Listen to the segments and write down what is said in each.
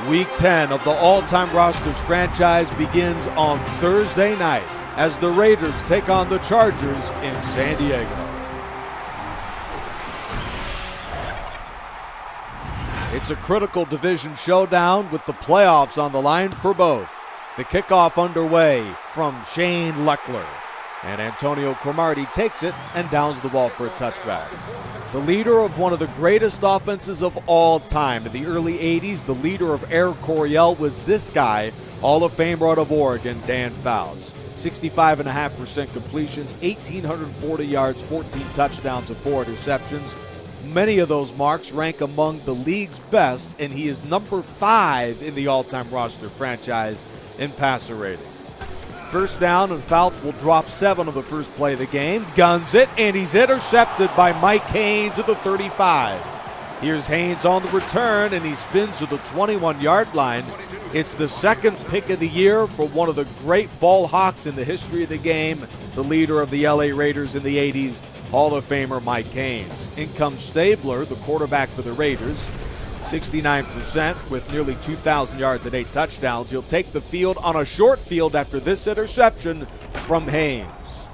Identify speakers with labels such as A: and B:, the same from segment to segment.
A: Week 10 of the All-Time Rosters franchise begins on Thursday night as the Raiders take on the Chargers in San Diego. It's a critical division showdown with the playoffs on the line for both. The kickoff underway from Shane Leckler, and Antonio Cromartie takes it and downs the ball for a touchback. The leader of one of the greatest offenses of all time. In the early 80s, the leader of Air Coryell was this guy, Hall of Famer out of Oregon, Dan Fouts. 65.5% completions, 1,840 yards, 14 touchdowns, and 4 interceptions. Many of those marks rank among the league's best, and he is number 5 in the all-time roster franchise in passer rating. First down, and Fouts will drop 7 on the first play of the game. Guns it, and he's intercepted by Mike Haynes at the 35. Here's Haynes on the return, and he spins to the 21-yard line. It's the second pick of the year for one of the great ball hawks in the history of the game, the leader of the LA Raiders in the 80s, Hall of Famer Mike Haynes. In comes Stabler, the quarterback for the Raiders. 69% with nearly 2,000 yards and 8 touchdowns. He'll take the field on a short field after this interception from Haynes.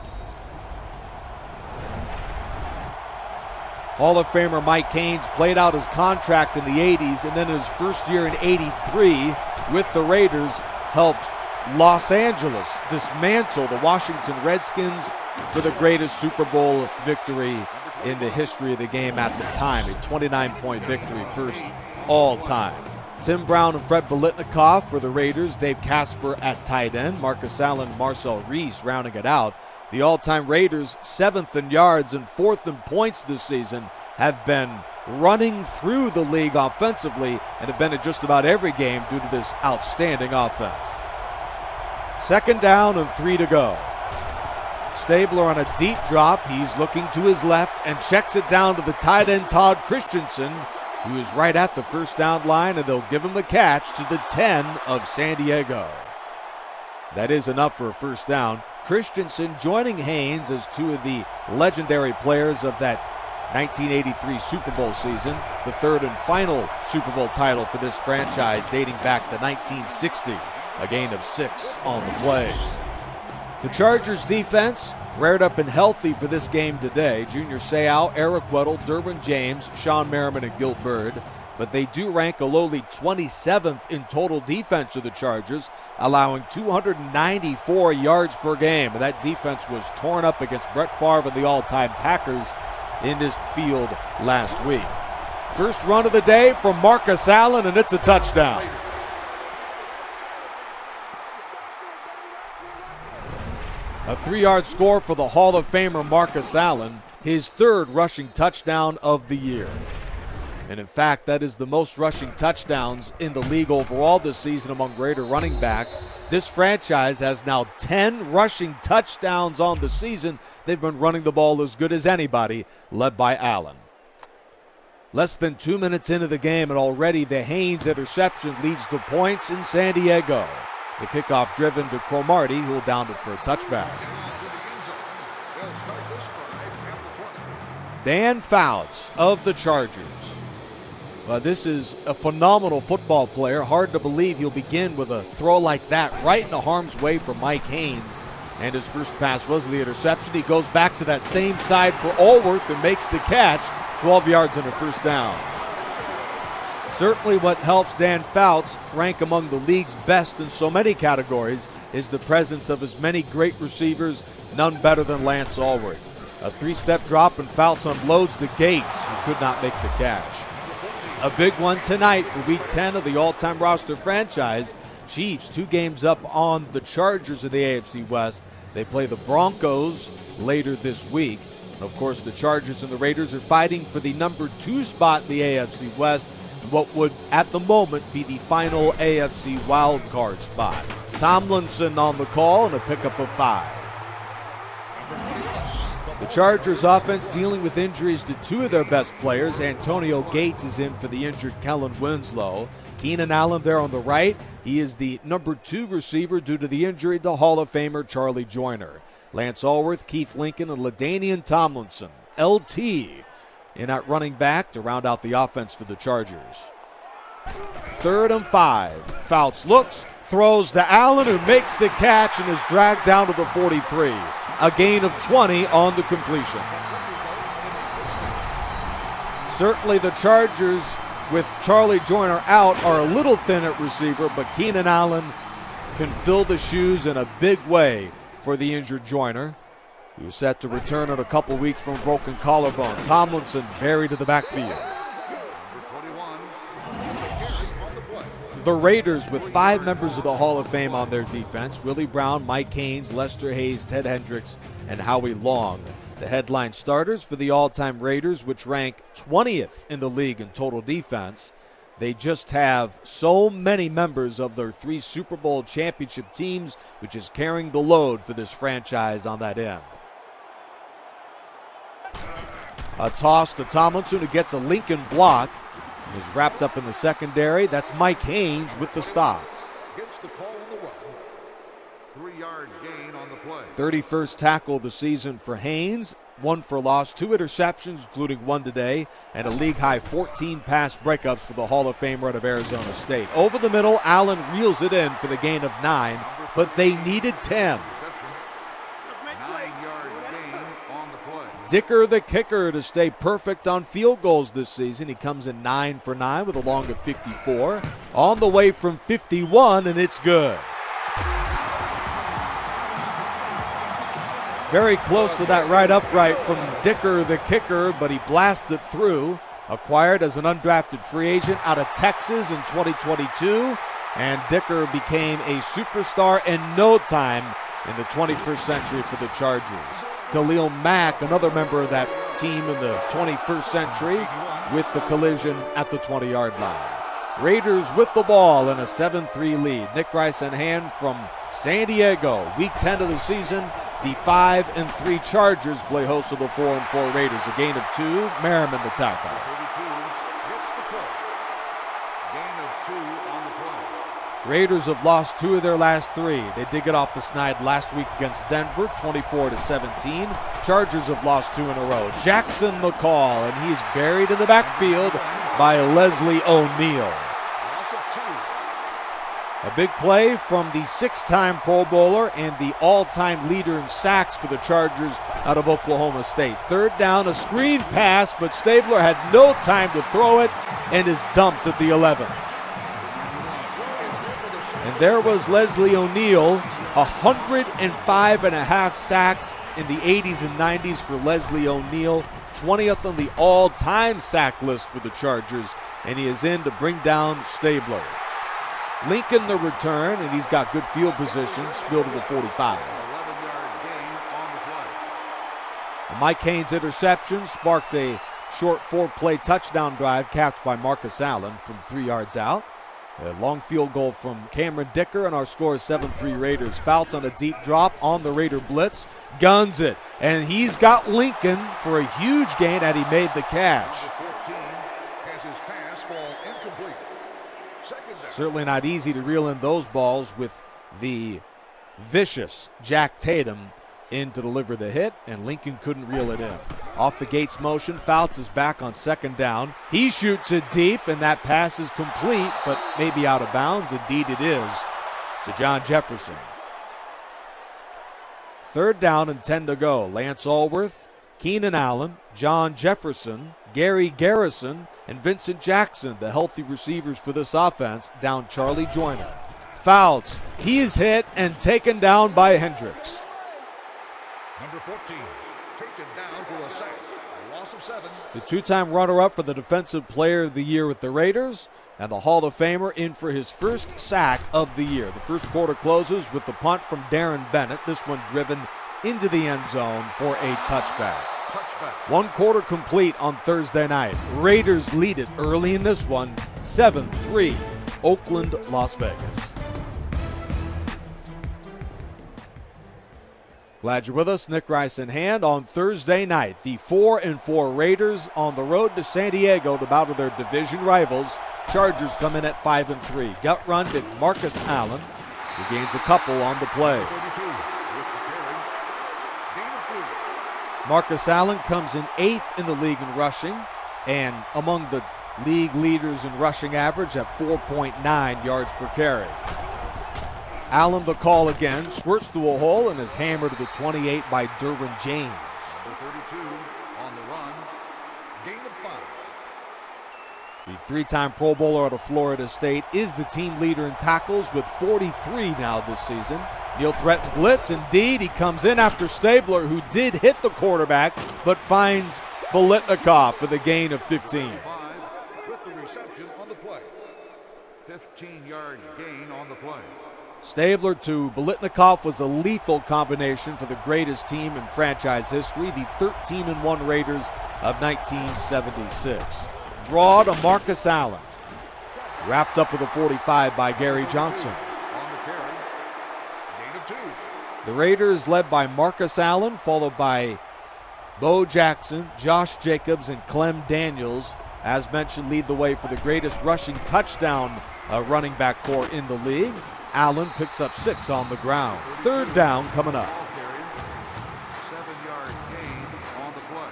A: Hall of Famer Mike Haynes played out his contract in the 80s, and then his first year in 83 with the Raiders helped Los Angeles dismantle the Washington Redskins for the greatest Super Bowl victory in the history of the game at the time. A 29-point victory, first all time. Tim Brown and Fred Biletnikoff for the Raiders. Dave Casper at tight end. Marcus Allen, Marcel Reese rounding it out. The all-time Raiders, 7th in yards and 4th in points this season, have been running through the league offensively and have been in just about every game due to this outstanding offense. Second down and 3 to go. Stabler on a deep drop. He's looking to his left and checks it down to the tight end Todd Christensen, who is right at the first down line, and they'll give him the catch to the 10 of San Diego. That is enough for a first down. Christensen joining Haynes as two of the legendary players of that 1983 Super Bowl season, the third and final Super Bowl title for this franchise dating back to 1960, a gain of 6 on the play. The Chargers defense reared up and healthy for this game today. Junior Seau, Eric Weddle, Derwin James, Sean Merriman, and Gil Byrd. But they do rank a lowly 27th in total defense of the Chargers, allowing 294 yards per game. And that defense was torn up against Brett Favre and the all-time Packers in this field last week. First run of the day from Marcus Allen, and it's a touchdown. A 3-yard score for the Hall of Famer Marcus Allen, his 3rd rushing touchdown of the year. And in fact, that is the most rushing touchdowns in the league overall this season among Raider running backs. This franchise has now 10 rushing touchdowns on the season. They've been running the ball as good as anybody, led by Allen. Less than 2 minutes into the game, and already the Haynes interception leads to points in San Diego. The kickoff driven to Cromartie, who will down it for a touchback. Dan Fouts of the Chargers. This is a phenomenal football player. Hard to believe he'll begin with a throw like that right into harm's way from Mike Haynes. And his first pass was the interception. He goes back to that same side for Allworth and makes the catch. 12 yards and a first down. Certainly what helps Dan Fouts rank among the league's best in so many categories is the presence of as many great receivers, none better than Lance Allworth. A 3-step drop and Fouts unloads the Gates, who could not make the catch. A big one tonight for Week 10 of the all-time roster franchise. Chiefs 2 games up on the Chargers in the AFC West. They play the Broncos later this week. Of course, the Chargers and the Raiders are fighting for the number 2 spot in the AFC West, what would at the moment be the final AFC wildcard spot. Tomlinson on the call and a pickup of 5. The Chargers offense dealing with injuries to 2 of their best players. Antonio Gates is in for the injured Kellen Winslow. Keenan Allen there on the right. He is the number 2 receiver due to the injury to Hall of Famer Charlie Joyner. Lance Allworth, Keith Lincoln, and LaDainian Tomlinson. LT in at running back to round out the offense for the Chargers. 3rd and 5. Fouts looks, throws to Allen, who makes the catch and is dragged down to the 43. A gain of 20 on the completion. Certainly the Chargers, with Charlie Joyner out, are a little thin at receiver, but Keenan Allen can fill the shoes in a big way for the injured Joyner, who's set to return in a couple weeks from a broken collarbone. Tomlinson buried to the backfield. The Raiders with 5 members of the Hall of Fame on their defense: Willie Brown, Mike Haynes, Lester Hayes, Ted Hendricks, and Howie Long. The headline starters for the all-time Raiders, which rank 20th in the league in total defense. They just have so many members of their 3 Super Bowl championship teams, which is carrying the load for this franchise on that end. A toss to Tomlinson, who gets a Lincoln block. Is wrapped up in the secondary. That's Mike Haynes with the stop.
B: Gets the call on the run. 3-yard gain on the play.
A: 31st tackle of the season for Haynes. 1 for loss, 2 interceptions, including 1 today, and a league-high 14 pass breakups for the Hall of Famer out of Arizona State. Over the middle, Allen reels it in for the gain of 9, but they needed 10.
B: 9-yard gain on the play.
A: Dicker, the kicker, to stay perfect on field goals this season. He comes in 9 for 9 with a long of 54. On the way from 51, and it's good. Very close to that right upright from Dicker, the kicker, but he blasted through. Acquired as an undrafted free agent out of Texas in 2022. And Dicker became a superstar in no time in the 21st century for the Chargers. Khalil Mack, another member of that team in the 21st century, with the collision at the 20-yard line. Raiders with the ball in a 7-3 lead. Nick Rice in hand from San Diego. Week 10 of the season, the 5-3 Chargers play host to the 4-4 Raiders. A gain of 2, Merriman the tackle. Raiders have lost 2 of their last 3. They did get off the snide last week against Denver, 24-17. Chargers have lost 2 in a row. Jackson the call, and he's buried in the backfield by Leslie O'Neal. A big play from the 6-time Pro Bowler and the all-time leader in sacks for the Chargers out of Oklahoma State. 3rd down, a screen pass, but Stabler had no time to throw it and is dumped at the 11. And there was Leslie O'Neal, 105.5 sacks in the 80s and 90s for Leslie O'Neal, 20th on the all-time sack list for the Chargers, and he is in to bring down Stabler. Lincoln the return, and he's got good field position, spilled to the 45. Mike Haynes' interception sparked a short 4-play touchdown drive capped by Marcus Allen from 3 yards out. A long field goal from Cameron Dicker, and our score is 7-3 Raiders. Fouts on a deep drop on the Raider blitz. Guns it, and he's got Lincoln for a huge gain, and he made the catch. Certainly not easy to reel in those balls with the vicious Jack Tatum in to deliver the hit, and Lincoln couldn't reel it in. Off the Gates motion, Fouts is back on 2nd down. He shoots it deep, and that pass is complete, but maybe out of bounds. Indeed it is, to John Jefferson. 3rd down and 10 to go. Lance Allworth, Keenan Allen, John Jefferson, Gary Garrison, and Vincent Jackson, the healthy receivers for this offense, down Charlie Joyner. Fouts, he is hit and taken down by Hendricks.
B: Number 14, taken down for a sack, a loss of 7.
A: The 2-time runner-up for the Defensive Player of the Year with the Raiders, and the Hall of Famer in for his first sack of the year. The first quarter closes with the punt from Darren Bennett, this one driven into the end zone for a touchback. 1 quarter complete on Thursday night. Raiders lead it early in this one, 7-3, Oakland, Las Vegas. Glad you're with us. Nick Rice in hand on Thursday night. The 4-4 Raiders on the road to San Diego to battle their division rivals. Chargers come in at 5-3. Gut run to Marcus Allen, who gains a couple on the play. Marcus Allen comes in 8th in the league in rushing, and among the league leaders in rushing average at 4.9 yards per carry. Allen the call again, squirts through a hole and is hammered to the 28 by Derwin James.
B: Number 32 on the run. Gain of 5.
A: The three-time Pro Bowler out of Florida State is the team leader in tackles with 43 now this season. He'll threaten blitz. Indeed, he comes in after Stabler, who did hit the quarterback, but finds Biletnikoff for the gain of 15.
B: With the reception on the play. 15-yard gain on the play.
A: Stabler to Biletnikoff was a lethal combination for the greatest team in franchise history, the 13-1 Raiders of 1976. Draw to Marcus Allen. Wrapped up with a 45 by Gary Johnson.
B: On the carry. Gain of 2.
A: The Raiders led by Marcus Allen, followed by Bo Jackson, Josh Jacobs, and Clem Daniels. As mentioned, lead the way for the greatest rushing touchdown running back core in the league. Allen picks up 6 on the ground. Third down coming up.
B: 7-yard gain on the play.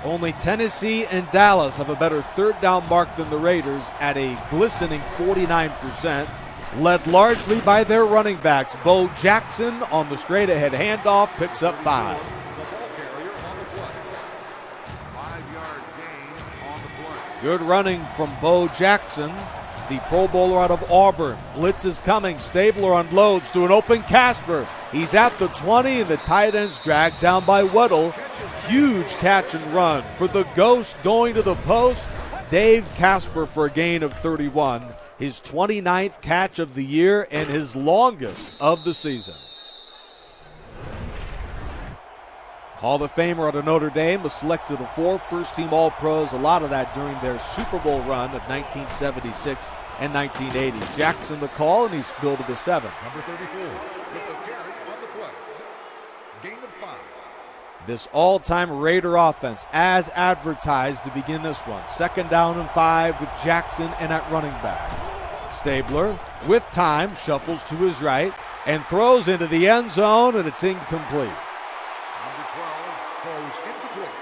A: Only Tennessee and Dallas have a better third down mark than the Raiders at a glistening 49%, led largely by their running backs. Bo Jackson on the straight ahead handoff picks up 5.
B: The ball carrier on the play. 5-yard gain on the play.
A: Good running from Bo Jackson, the Pro Bowler out of Auburn. Blitz is coming. Stabler unloads to an open Casper. He's at the 20, and the tight end's dragged down by Weddle. Huge catch and run for the Ghost going to the post. Dave Casper for a gain of 31. His 29th catch of the year and his longest of the season. Hall of Famer out of Notre Dame was selected of 4 first-team All-Pros, a lot of that during their Super Bowl run of 1976 and 1980. Jackson the call, and he's spilled to the 7.
B: Number 34 with the carry on the play. Gain of 5.
A: This all-time Raider offense as advertised to begin this one. 2nd down and 5 with Jackson and at running back. Stabler with time shuffles to his right and throws into the end zone, and it's incomplete.
B: Number 12 throws incomplete.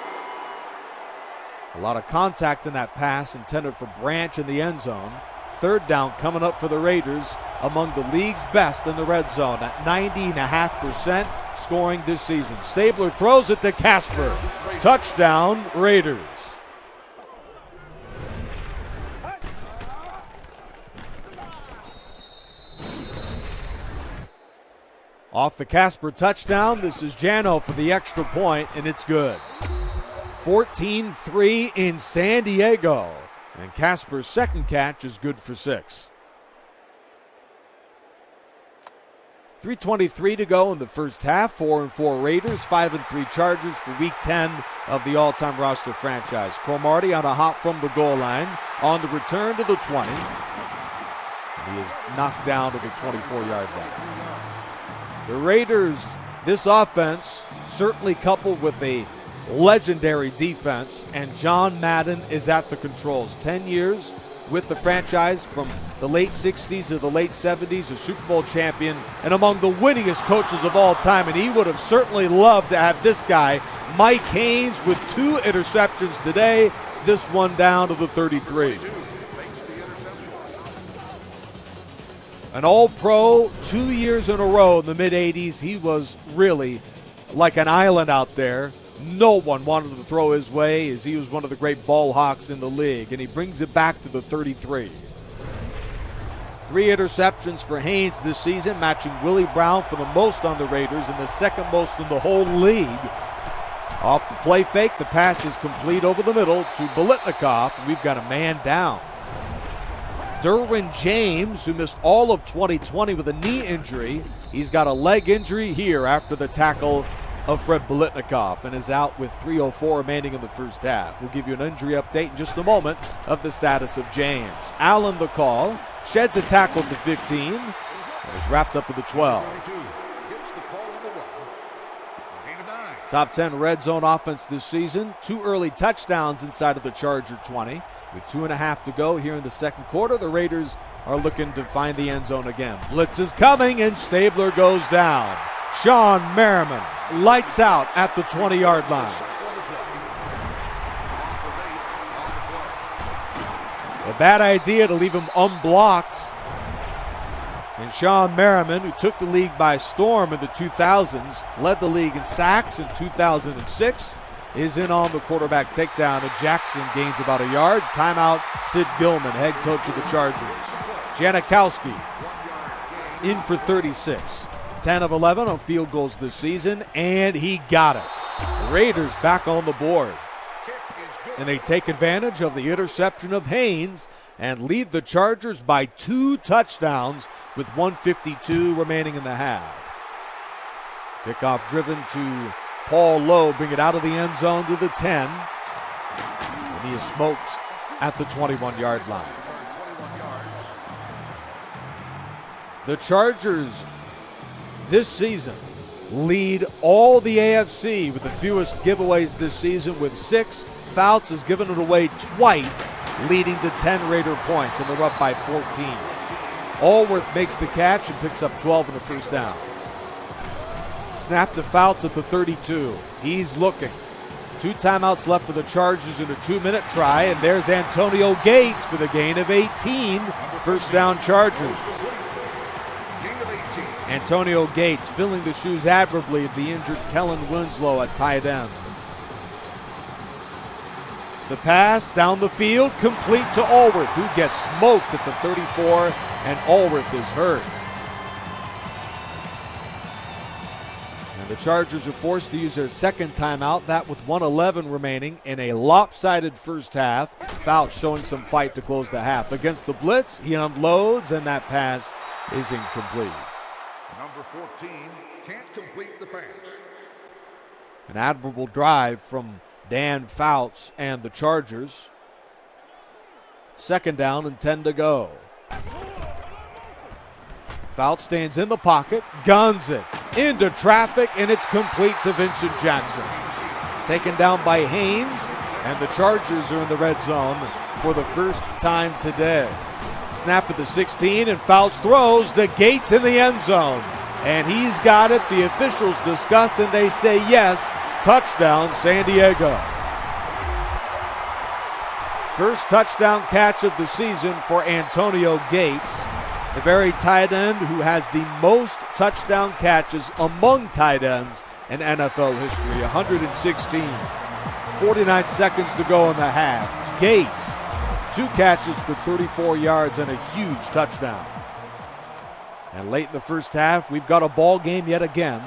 A: A lot of contact in that pass intended for Branch in the end zone. 3rd down coming up for the Raiders, among the league's best in the red zone at 90.5% scoring this season. Stabler throws it to Casper. Touchdown, Raiders. Off the Casper touchdown, this is Jano for the extra point, and it's good. 14-3 in San Diego, and Casper's second catch is good for 6. 3:23 to go in the first half. 4-4 Raiders, 5-3 Chargers for Week 10 of the all-time roster franchise. Cromartie on a hop from the goal line, on the return to the 20. He is knocked down to the 24-yard line. The Raiders, this offense, certainly coupled with a legendary defense, and John Madden is at the controls. 10 years with the franchise from the late 60s to the late 70s, a Super Bowl champion, and among the winningest coaches of all time. And he would have certainly loved to have this guy, Mike Haynes, with 2 interceptions today. This one down to the 33. An All-Pro 2 years in a row in the mid-'80s. He was really like an island out there. No one wanted to throw his way, as he was one of the great ball hawks in the league, and he brings it back to the 33. 3 interceptions for Haynes this season, matching Willie Brown for the most on the Raiders and the second most in the whole league. Off the play fake, the pass is complete over the middle to Biletnikoff. We've got a man down. Derwin James, who missed all of 2020 with a knee injury, he's got a leg injury here after the tackle of Fred Biletnikoff, and is out with 3:04 remaining in the first half. We'll give you an injury update in just a moment of the status of James. Allen the call, sheds a tackle to 15, and is wrapped up with the 12. Top 10 red zone offense this season. 2 early touchdowns inside of the Charger 20. With 2.5 to go here in the second quarter, the Raiders are looking to find the end zone again. Blitz is coming, and Stabler goes down. Sean Merriman lights out at the 20-yard line. bad idea to leave him unblocked. And Sean Merriman, who took the league by storm in the 2000s, led the league in sacks in 2006, is in on the quarterback takedown, and Jackson gains about a yard. Timeout, Sid Gilman, head coach of the Chargers. Janikowski in for 36. 10 of 11 on field goals this season, and he got it. Raiders back on the board. And they take advantage of the interception of Haynes and lead the Chargers by 2 touchdowns with 1:52 remaining in the half. Kickoff driven to Paul Lowe, bring it out of the end zone to the 10. And he is smoked at the 21-yard line. The Chargers this season lead all the AFC with the fewest giveaways this season with 6. Fouts has given it away twice, leading to 10 Raider points, and they're up by 14. Allworth makes the catch and picks up 12 in the first down. Snap to Fouts at the 32. He's looking. 2 timeouts left for the Chargers in a 2-minute try, and there's Antonio Gates for the gain of 18. First down Chargers. Antonio Gates filling the shoes admirably of the injured Kellen Winslow at tight end. The pass down the field, complete to Allworth, who gets smoked at the 34, and Allworth is hurt. And the Chargers are forced to use their second timeout, that with 1:11 remaining in a lopsided first half. Fouts showing some fight to close the half. Against the blitz, he unloads, and that pass is incomplete.
B: Number 14 can't complete the pass.
A: An admirable drive from Dan Fouts and the Chargers. Second down and 10 to go. Fouts stands in the pocket, guns it into traffic, and it's complete to Vincent Jackson. Taken down by Haynes, and the Chargers are in the red zone for the first time today. Snap at the 16, and Fouts throws to Gates in the end zone. And he's got it. The officials discuss, and they say yes. Touchdown, San Diego. First touchdown catch of the season for Antonio Gates, the very tight end who has the most touchdown catches among tight ends in NFL history, 116. 49 seconds to go in the half. Gates, 2 catches for 34 yards and a huge touchdown. And late in the first half, we've got a ball game yet again.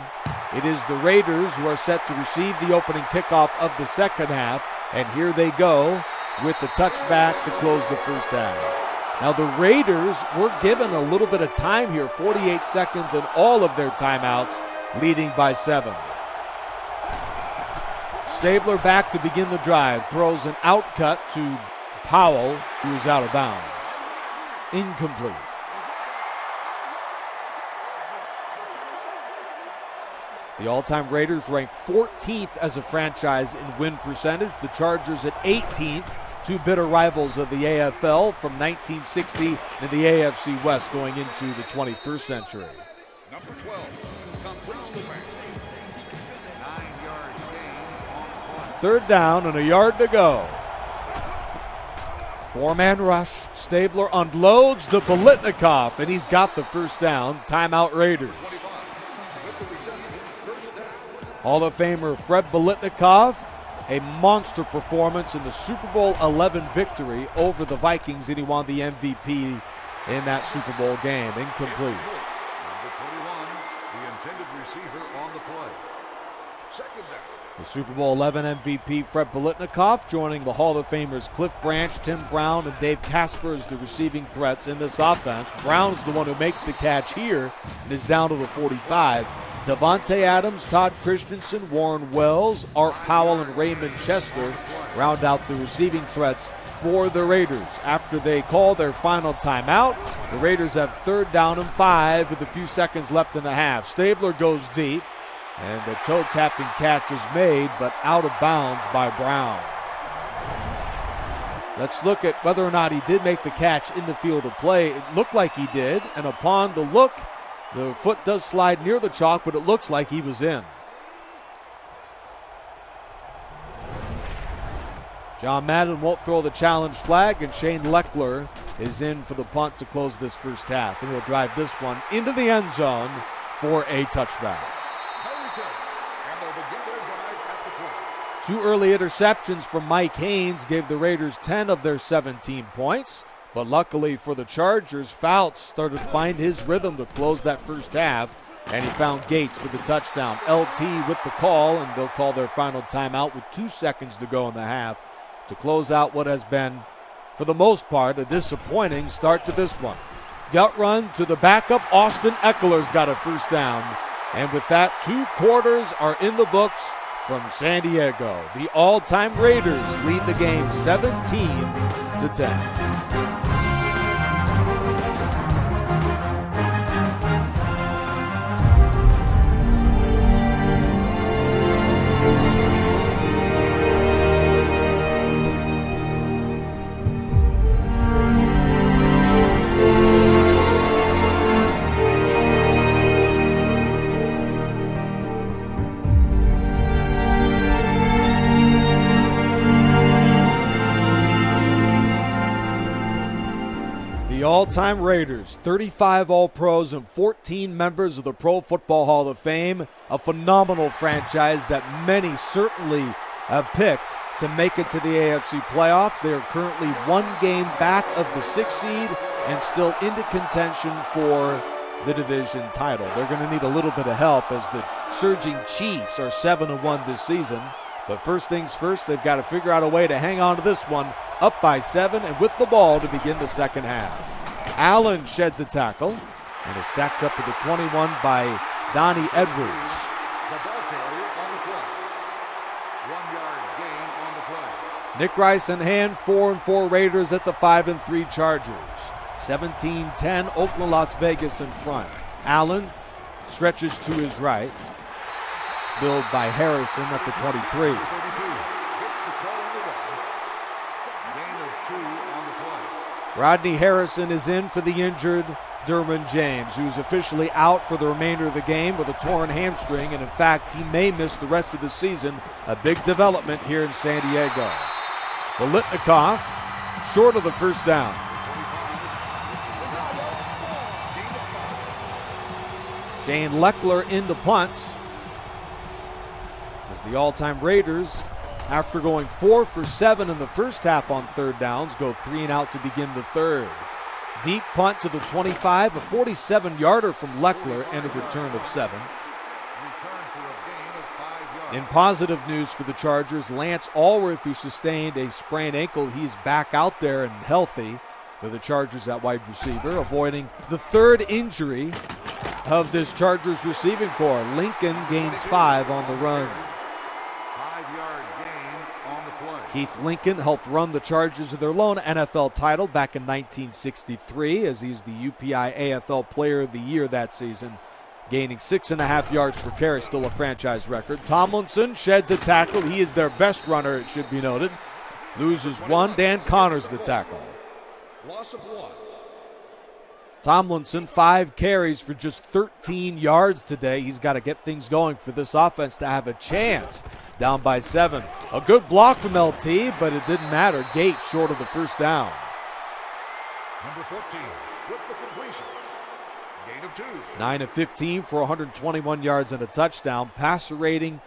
A: It is the Raiders who are set to receive the opening kickoff of the second half, and here they go with the touchback to close the first half. Now the Raiders were given a little bit of time here, 48 seconds in all of their timeouts, leading by 7. Stabler back to begin the drive, throws an out cut to Powell, who is out of bounds. Incomplete. The all-time Raiders ranked 14th as a franchise in win percentage. The Chargers at 18th, 2 bitter rivals of the AFL from 1960 and the AFC West going into the 21st century.
B: Number 12 completes the pass. 9 yards gain on the play.
A: 3rd down and a yard to go. 4-man rush. Stabler unloads to Biletnikoff, and he's got the first down. Timeout Raiders. Hall of Famer Fred Biletnikoff, a monster performance in the Super Bowl 11 victory over the Vikings, and he won the MVP in that Super Bowl game. Incomplete.
B: Number 21, the intended receiver on the play. Second down.
A: The Super Bowl 11 MVP Fred Biletnikoff joining the Hall of Famers Cliff Branch, Tim Brown, and Dave Casper as the receiving threats in this offense. Brown's the one who makes the catch here and is down to the 45. Devontae Adams, Todd Christensen, Warren Wells, Art Powell, and Raymond Chester round out the receiving threats for the Raiders. After they call their final timeout, the Raiders have 3rd down and 5 with a few seconds left in the half. Stabler goes deep, and the toe-tapping catch is made, but out of bounds by Brown. Let's look at whether or not he did make the catch in the field of play. It looked like he did, and upon the look, the foot does slide near the chalk, but it looks like he was in. John Madden won't throw the challenge flag, and Shane Leckler is in for the punt to close this first half. And he'll drive this one into the end zone for a touchdown. Two early interceptions from Mike Haynes gave the Raiders 10 of their 17 points. But luckily for the Chargers, Fouts started to find his rhythm to close that first half, and he found Gates for the touchdown. LT with the call, and they'll call their final timeout with 2 seconds to go in the half to close out what has been, for the most part, a disappointing start to this one. Gut run to the backup. Austin Eckler's got a first down. And with that, 2 quarters are in the books from San Diego. The all-time Raiders lead the game 17-10. The all-time Raiders, 35 All-Pros and 14 members of the Pro Football Hall of Fame, a phenomenal franchise that many certainly have picked to make it to the AFC playoffs. They are currently 1 game back of the 6th seed and still into contention for the division title. They're going to need a little bit of help as the surging Chiefs are 7-1 this season. But first things first, they've got to figure out a way to hang on to this one, up by 7 and with the ball to begin the second half. Allen sheds a tackle and is stacked up to the 21 by Donnie Edwards.
B: The ball carrier on the play. 1-yard gain on the play.
A: Nick Rice in hand, 4-4 Raiders at the 5-3 Chargers. 17-10 Oakland, Las Vegas in front. Allen stretches to his right. Spilled by Harrison at the 23. Rodney Harrison is in for the injured Derwin James, who's officially out for the remainder of the game with a torn hamstring, and in fact, he may miss the rest of the season. A big development here in San Diego. Bolitnikoff, short of the first down. Shane Leckler in to punt, as the all-time Raiders, after going 4 for 7 in the first half on third downs, go 3 and out to begin the third. Deep punt to the 25, a 47-yarder from Leckler, and a return of 7. In positive news for the Chargers, Lance Allworth, who sustained a sprained ankle, he's back out there and healthy for the Chargers at wide receiver, avoiding the third injury of this Chargers receiving corps. Lincoln gains 5 on the run. Keith Lincoln helped run the Chargers of their lone NFL title back in 1963, as he's the UPI AFL Player of the Year that season, gaining 6.5 yards per carry, still a franchise record. Tomlinson sheds a tackle. He is their best runner, it should be noted. Loses 1. Dan Connors the tackle.
B: Loss of 1.
A: Tomlinson, 5 carries for just 13 yards today. He's got to get things going for this offense to have a chance. Down by 7. A good block from LT, but it didn't matter. Gates short of the first down.
B: Number 14 with the completion. Gain of 2.
A: 9 of 15 for 121 yards and a touchdown. Passer rating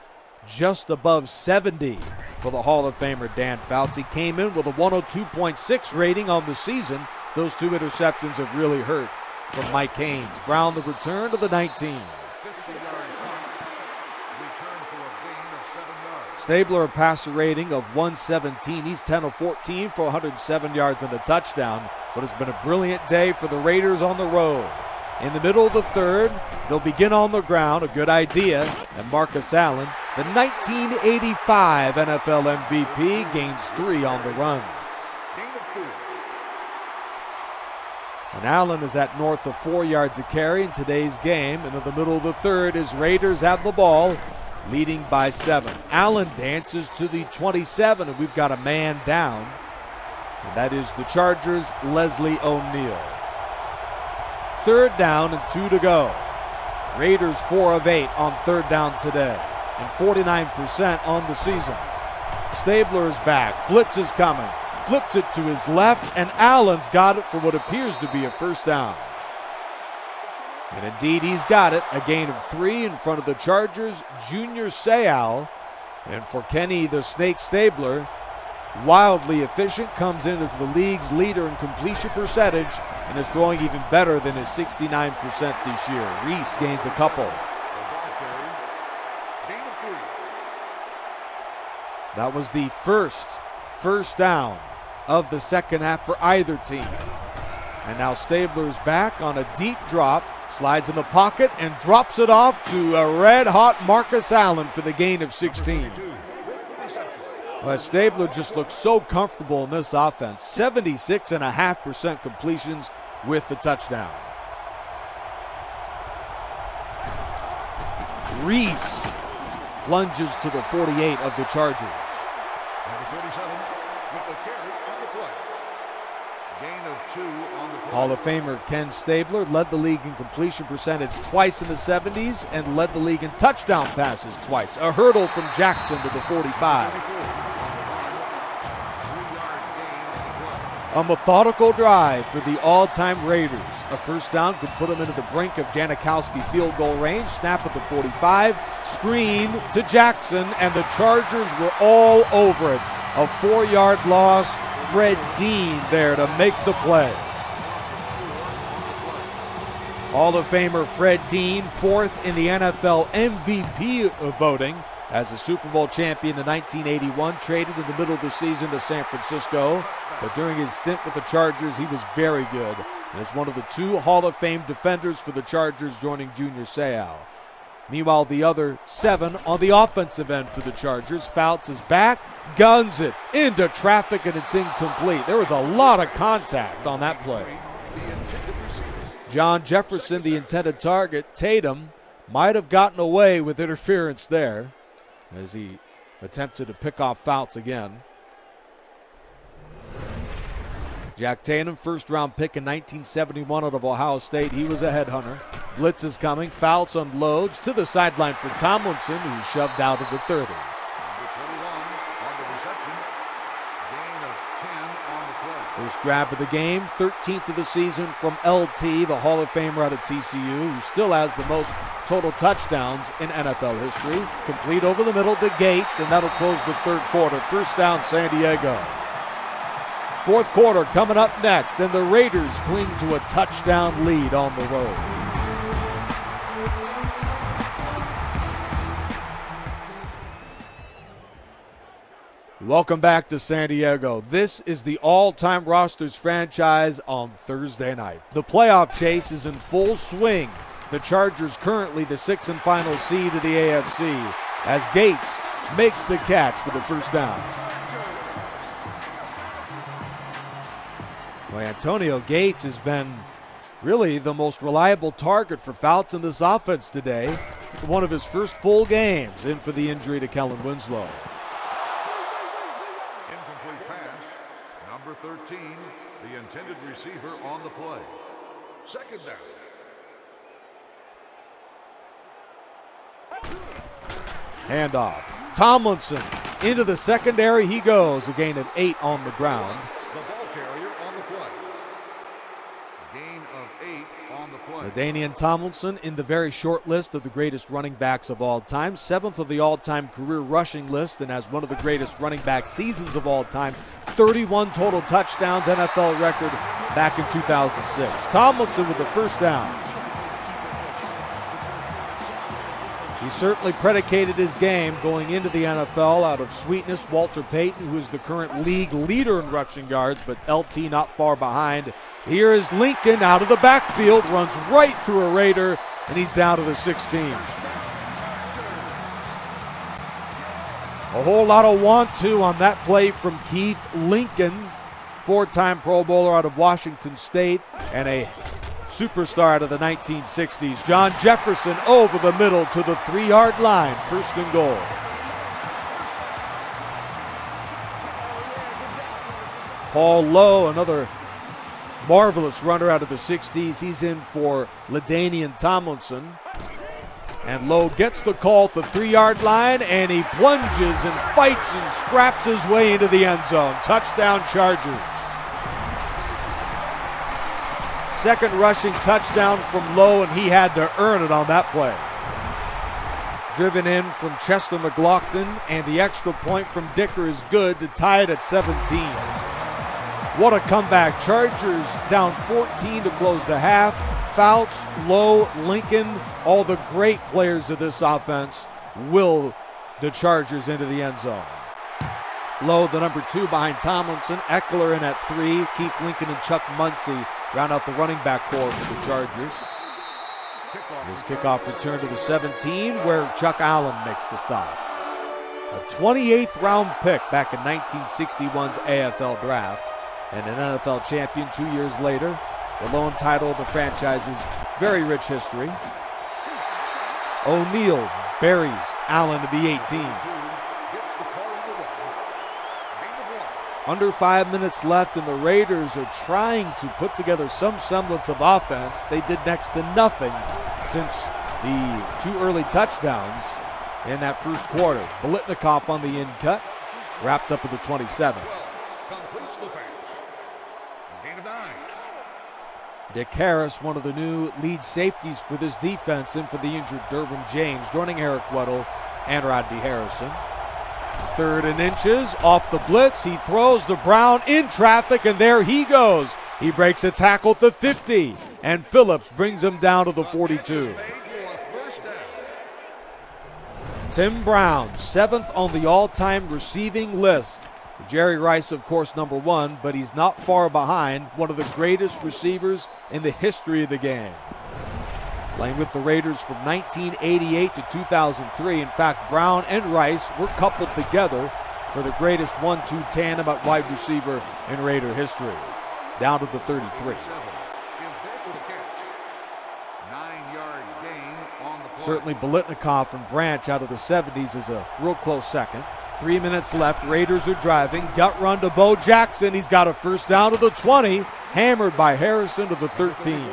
A: just above 70 for the Hall of Famer Dan Fouts. He came in with a 102.6 rating on the season. Those 2 interceptions have really hurt from Mike Haynes. Brown the return to the 19. Stabler a passer rating of 117. He's 10 of 14 for 107 yards and a touchdown. But it's been a brilliant day for the Raiders on the road. In the middle of the third, they'll begin on the ground, a good idea. And Marcus Allen, the 1985 NFL MVP, gains 3 on the run. And Allen is at north of 4 yards a carry in today's game. And in the middle of the third, as Raiders have the ball, leading by 7. Allen dances to the 27, and we've got a man down. And that is the Chargers' Leslie O'Neal. Third down and 2 to go. Raiders 4 of 8 on third down today, and 49% on the season. Stabler is back. Blitz is coming. Flips it to his left, and Allen's got it for what appears to be a first down. And indeed, he's got it. A gain of 3 in front of the Chargers' Junior Seau. And for Kenny the Snake Stabler, wildly efficient, comes in as the league's leader in completion percentage and is throwing even better than his 69% this year. Reese gains a couple. That was the first down of the second half for either team. And now Stabler's back on a deep drop, slides in the pocket and drops it off to a red-hot Marcus Allen for the gain of 16. Well, Stabler just looks so comfortable in this offense. 76.5% completions with the touchdown. Reese plunges to the 48 of the Chargers.
B: Number 47 with the carry on the play. Gain of 2 on the play.
A: Hall of Famer Ken Stabler led the league in completion percentage twice in the 70s and led the league in touchdown passes twice. A hurdle from Jackson to the 45. A methodical drive for the all-time Raiders. A first down could put them into the brink of Janikowski field goal range. Snap at the 45. Screen to Jackson, and the Chargers were all over it. A 4-yard loss. Fred Dean there to make the play. Hall of Famer Fred Dean, 4th in the NFL MVP voting as a Super Bowl champion in 1981, traded in the middle of the season to San Francisco. But during his stint with the Chargers, he was very good. And is one of the 2 Hall of Fame defenders for the Chargers, joining Junior Seau. Meanwhile, the other 7 on the offensive end for the Chargers. Fouts is back, guns it into traffic, and it's incomplete. There was a lot of contact on that play. John Jefferson, the intended target. Tatum might have gotten away with interference there as he attempted to pick off Fouts again. Jack Tatum, first-round pick in 1971 out of Ohio State. He was a headhunter. Blitz is coming. Fouts unloads to the sideline for Tomlinson, who's shoved out of the 30.
B: Number 21 on the reception. Gain of 10 on the play.
A: First grab of the game, 13th of the season from LT, the Hall of Famer out of TCU, who still has the most total touchdowns in NFL history. Complete over the middle to Gates, and that'll close the third quarter. First down, San Diego. Fourth quarter coming up next, and the Raiders cling to a touchdown lead on the road. Welcome back to San Diego. This is the all-time rosters franchise on Thursday night. The playoff chase is in full swing. The Chargers currently the 6th and final seed of the AFC as Gates makes the catch for the first down. Well, Antonio Gates has been really the most reliable target for Fouts in this offense today. One of his first full games in for the injury to Kellen Winslow.
B: Incomplete pass. Number 13, the intended receiver on the play. Second down.
A: Handoff. Tomlinson into the secondary he goes. A gain of 8 on the ground.
B: The ball carrier on the play. Gain of 8 on the play.
A: LaDainian Tomlinson in the very short list of the greatest running backs of all time. 7th of the all-time career rushing list and has one of the greatest running back seasons of all time. 31 total touchdowns, NFL record back in 2006. Tomlinson with the first down. He certainly predicated his game going into the NFL out of Sweetness, Walter Payton, who is the current league leader in rushing yards, but LT not far behind. Here is Lincoln out of the backfield, runs right through a Raider, and he's down to the 16. A whole lot of want-to on that play from Keith Lincoln, 4-time Pro Bowler out of Washington State, and a superstar out of the 1960s. John Jefferson over the middle to the 3-yard line, first and goal. Paul Lowe, another marvelous runner out of the 60s. He's in for LaDainian Tomlinson. And Lowe gets the call at the 3-yard line, and he plunges and fights and scraps his way into the end zone. Touchdown, Chargers. Second rushing touchdown from Lowe, and he had to earn it on that play. Driven in from Chester McLaughlin, and the extra point from Dicker is good to tie it at 17. What a comeback. Chargers down 14 to close the half. Fouts, Lowe, Lincoln, all the great players of this offense will the Chargers into the end zone. Lowe, the number 2 behind Tomlinson, Eckler in at 3, Keith Lincoln and Chuck Muncie round out the running back core for the Chargers. His kickoff return to the 17, where Chuck Allen makes the stop. A 28th round pick back in 1961's AFL draft, and an NFL champion 2 years later. The lone title of the franchise's very rich history. O'Neal buries Allen to the 18. Under 5 minutes left, and the Raiders are trying to put together some semblance of offense. They did next to nothing since the 2 early touchdowns in that first quarter. Bolitnikoff on the in cut, wrapped up at the 27. Dick Harris, one of the new lead safeties for this defense, in for the injured Derwin James, joining Eric Weddle and Rodney Harrison. 3rd and inches, off the blitz, he throws to Brown in traffic, and there he goes. He breaks a tackle at the 50, and Phillips brings him down to the 42. Tim Brown, 7th on the all-time receiving list. Jerry Rice, of course, number 1, but he's not far behind one of the greatest receivers in the history of the game. Playing with the Raiders from 1988 to 2003. In fact, Brown and Rice were coupled together for the greatest 1-2 tandem at wide receiver in Raider history. Down to the 33. Certainly Bolitnikoff and Branch out of the 70s is a real close second. 3 minutes left. Raiders are driving. Gut run to Bo Jackson. He's got a first down to the 20. Hammered by Harrison to the 13.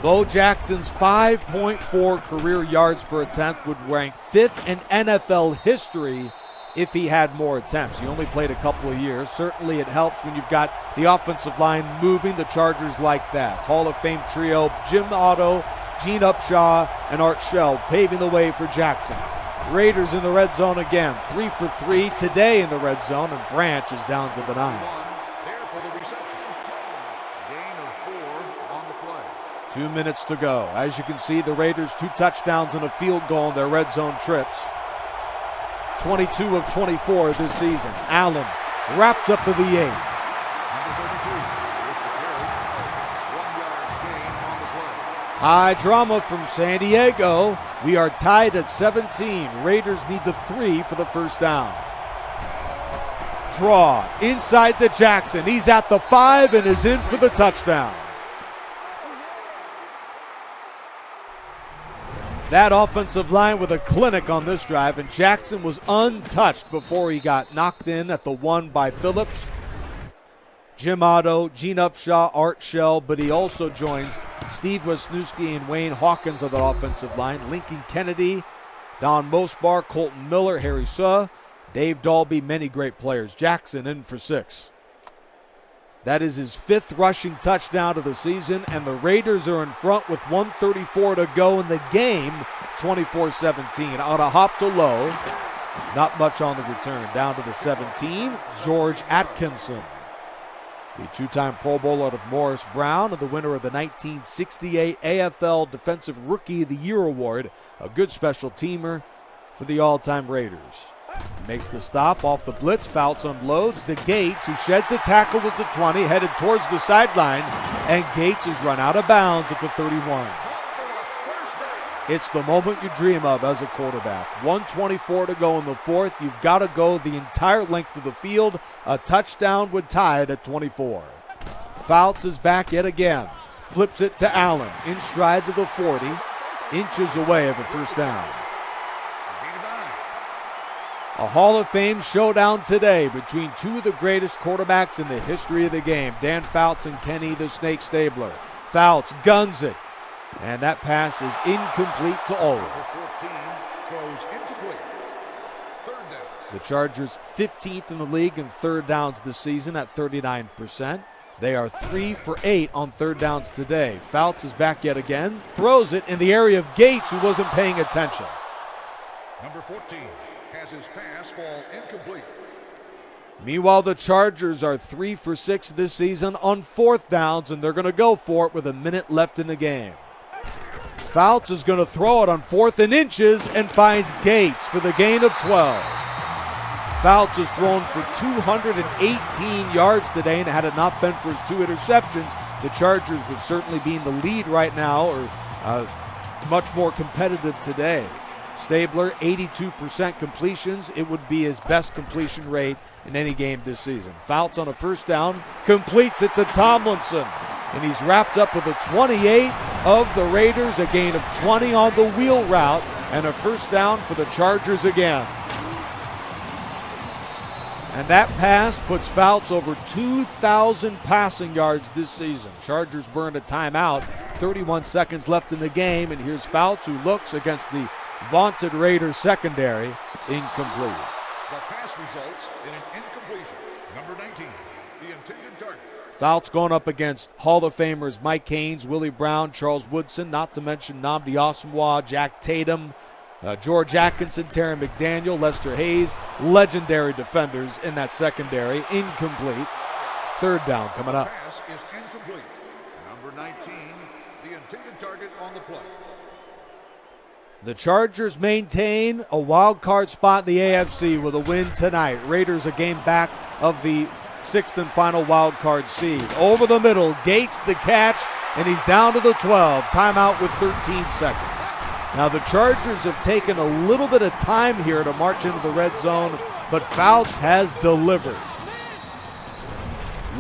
A: Bo Jackson's 5.4 career yards per attempt would rank 5th in NFL history if he had more attempts. He only played a couple of years. Certainly it helps when you've got the offensive line moving the Chargers like that. Hall of Fame trio, Jim Otto, Gene Upshaw, and Art Shell paving the way for Jackson. Raiders in the red zone again. 3 for 3 today in the red zone, and Branch is down to the 9. 2 minutes to go. As you can see, the Raiders 2 touchdowns and a field goal in their red zone trips. 22 of 24 this season. Allen wrapped up to the 8. High drama from San Diego. We are tied at 17. Raiders need the 3 for the first down. Draw inside to Jackson. He's at the 5 and is in for the touchdown. That offensive line with a clinic on this drive, and Jackson was untouched before he got knocked in at the 1 by Phillips. Jim Otto, Gene Upshaw, Art Shell, but he also joins Steve Wisniewski and Wayne Hawkins on the offensive line. Lincoln Kennedy, Don Mosbar, Colton Miller, Harry Suh, Dave Dalby, many great players. Jackson in for 6. That is his 5th rushing touchdown of the season, and the Raiders are in front with 1:34 to go in the game, 24-17. On a hop to Lowe, not much on the return. Down to the 17, George Atkinson. The 2-time Pro Bowler out of Morris Brown and the winner of the 1968 AFL Defensive Rookie of the Year Award, a good special teamer for the all-time Raiders. He makes the stop off the blitz. Fouts unloads to Gates, who sheds a tackle at the 20, headed towards the sideline, and Gates is run out of bounds at the 31. It's the moment you dream of as a quarterback. 1:24 to go in the 4th. You've got to go the entire length of the field. A touchdown would tie it at 24. Fouts is back yet again. Flips it to Allen. In stride to the 40. Inches away of a first down. A Hall of Fame showdown today between 2 of the greatest quarterbacks in the history of the game, Dan Fouts and Kenny the Snake Stabler. Fouts guns it. And that pass is incomplete to Ulrich.
B: Number 14 throws incomplete. Third down.
A: The Chargers 15th in the league in third downs this season at 39%. They are 3 for 8 on third downs today. Fouts is back yet again, throws it in the area of Gates, who wasn't paying attention.
B: Number 14 has his pass fall incomplete.
A: Meanwhile, the Chargers are 3 for 6 this season on fourth downs, and they're going to go for it with a minute left in the game. Fouts is going to throw it on 4th and inches and finds Gates for the gain of 12. Fouts has thrown for 218 yards today, and had it not been for his 2 interceptions, the Chargers would certainly be in the lead right now, or much more competitive today. Stabler, 82% completions. It would be his best completion rate in any game this season. Fouts on a first down, completes it to Tomlinson, and he's wrapped up with a 28 of the Raiders, a gain of 20 on the wheel route, and a first down for the Chargers again. And that pass puts Fouts over 2,000 passing yards this season. Chargers burned a timeout, 31 seconds left in the game, and here's Fouts, who looks against the vaunted Raiders secondary, incomplete.
B: The pass results in an incompletion. Number 19, the intended target.
A: Fouts going up against Hall of Famers Mike Haynes, Willie Brown, Charles Woodson, not to mention Nnamdi Asomugha, Jack Tatum, George Atkinson, Terry McDaniel, Lester Hayes, legendary defenders in that secondary. Incomplete. Third down coming up.
B: Pass is incomplete. Number 19, the intended target on the play.
A: The Chargers maintain a wild card spot in the AFC with a win tonight. Raiders a game back of the 6th and final wild card seed. Over the middle, Gates the catch, and he's down to the 12. Timeout with 13 seconds. Now the Chargers have taken a little bit of time here to march into the red zone, but Fouts has delivered.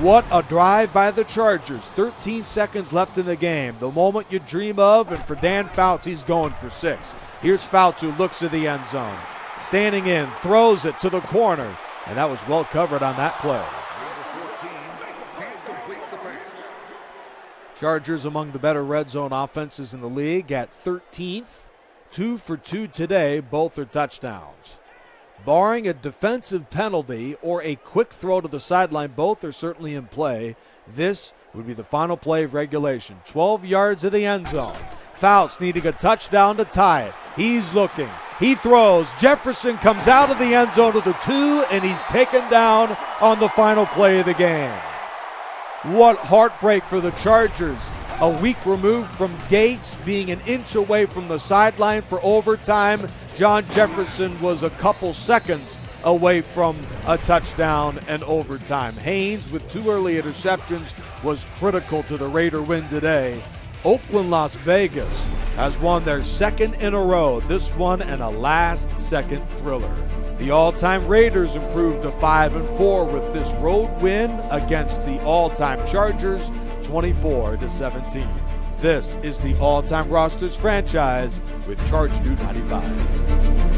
A: What a drive by the Chargers. 13 seconds left in the game. The moment you dream of, and for Dan Fouts, he's going for 6. Here's Fouts, who looks at the end zone. Standing in, throws it to the corner, and that was well covered on that play.
B: Number 14 can't complete the pass.
A: Chargers among the better red zone offenses in the league at 13th. 2 for 2 today, both are touchdowns. Barring a defensive penalty or a quick throw to the sideline, both are certainly in play. This would be the final play of regulation. 12 yards of the end zone. Fouts needing a touchdown to tie it. He's looking. He throws. Jefferson comes out of the end zone to the 2, and he's taken down on the final play of the game. What heartbreak for the Chargers. A week removed from Gates being an inch away from the sideline for overtime. John Jefferson was a couple seconds away from a touchdown and overtime. Haynes, with 2 early interceptions, was critical to the Raider win today. Oakland, Las Vegas has won their 2nd in a row. This one and a last-second thriller. The all-time Raiders improved to 5-4 with this road win against the all-time Chargers, 24-17. This is the All-Time Rosters franchise with Charge Dude 95.